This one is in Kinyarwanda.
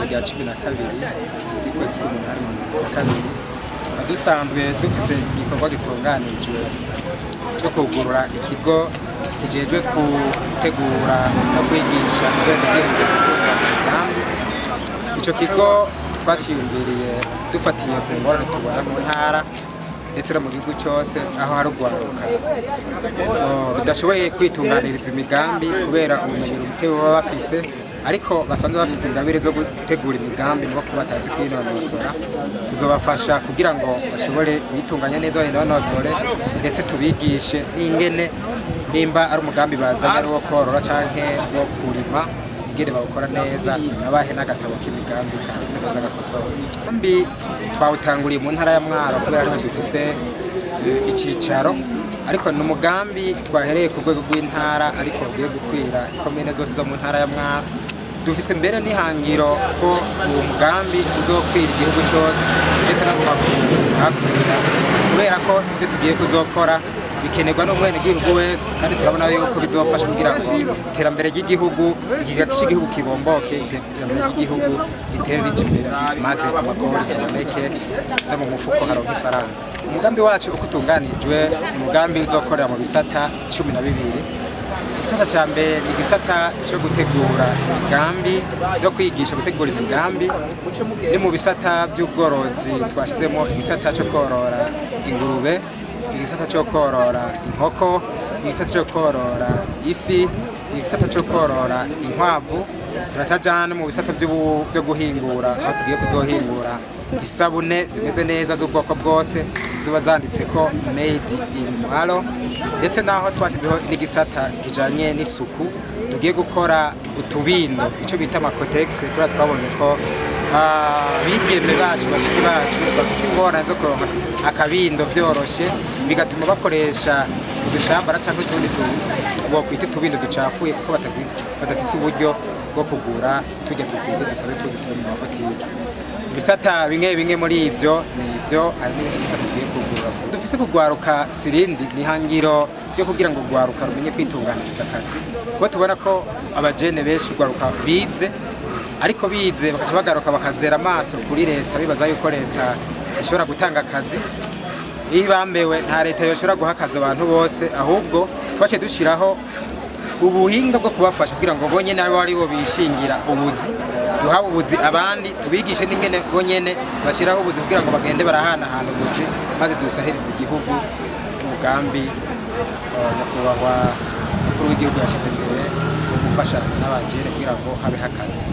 rya 12 y'ukwezi k'umunani na kabiri dusanzwe dufise igikorwa gitunganijwe cyo kugurura ikigo kijejwe gutegura no kwigisha abenegihugu gutunga imigambi. Ico kigo twaciyumviriye dufatiye ku ngorane tubona mu ntara ndetse no mu gihugu cyose aho hari urwaruka bidashoboye kwitunganiriza imigambi kubera ubumenyi buke baba bafise, ariko basanzwe bafise ingabire zo gutegura imigambi no kuba batazi kwinonosora. Tuzobafasha kugira ngo bashobore kuyitunganya neza binonosore, ndetse tubigishe n'ingene nimba ari umugambi bazanye ari wo korora canke wo kurima ingene bawukora neza, tunabahe n'agatabo k'imigambi kanditse neza gakosora. Mbi twawutanguriye mu ntara ya Mwaro kubera ariho dufise icicaro, ariko n'umugambi twahereye ku rwego rw'intara ariko ugiye gukwira ikomine zose zo mu ntara ya Mwaro. Dufise mbere n'ihangiro ko uwo mugambi uzokwira igihugu cyose ndetse no mu makungu hakurira, kubera ko ivyo tugiye kuzokora bikenerwa n'umwene gihugu wese, kandi turabona yuko bizofasha kugira ngo iterambere ry'igihugu cy'igihugu kibomboke, iterambere ry'igihugu ritere rije imbere, maze amakori aboneke zo mu mufuko haronka ifaranga. Umugambi wacu uko utunganijwe ni umugambi uzokorera mu bisata 12. Igisata ca mbere ni igisata cyo gutegura imigambi no kwigisha gutegura imigambi. Ni mu bisata by'ubworozi twashizemo igisata cyo korora ingurube, igisata cyo korora inkoko, igisata cyo korora ifi, igisata cyo korora inkwavu. Turatajana mu bisata byo guhingura, aho tugiye kuzohingura isabune zimeze neza z'ubwoko bwose ziba zanditse ko made in Mwaro, ndetse naho twashyizeho n'igisata kijanye n'isuku. Tugiye gukora utubindo ico bita amakotex, kuri twabonye ko bigeme bacu bashiki bacu bafise ingorane zo kuronka akabindo vyoroshe, bigatuma bakoresha udushambara canke utundi bokwita tubindo ducafuye kuko badafise uburyo bwo kugura tujya tuzinde dusanzwe tuzi turi mu mabotike. Ibisata bimwe muri ivyo nivyo, hari n'ibindi bisata tugiye kugura. Dufise kugwaruka sirindi ni hangiro ryo kugira ngo gwaruka rumenye kwitunganiriza akazi, kuko tubona ko abajene benshi gwaruka bize, ariko bize bakaca bagaruka bakazera amaso kuri leta, bibaza yuko leta ishobora gutanga akazi. Ibambewe nta leta yoshobora guha akazi abantu bose, ahubwo twace dushiraho ubuhinga bwo kubafasha kugira ngo bonyene nabo ari bo bishingira ubuzi, duhawe ubuzi abandi, tubigishe n'ingene bonyene bashiraho ubuzi kugira ngo bagende barahana ubuzi, maze dusahiriza igihugu. Umugambi nyakubahwa mukuru w'igihugu yashize imbere wo gufasha n'abajene kugira ngo habe akazi.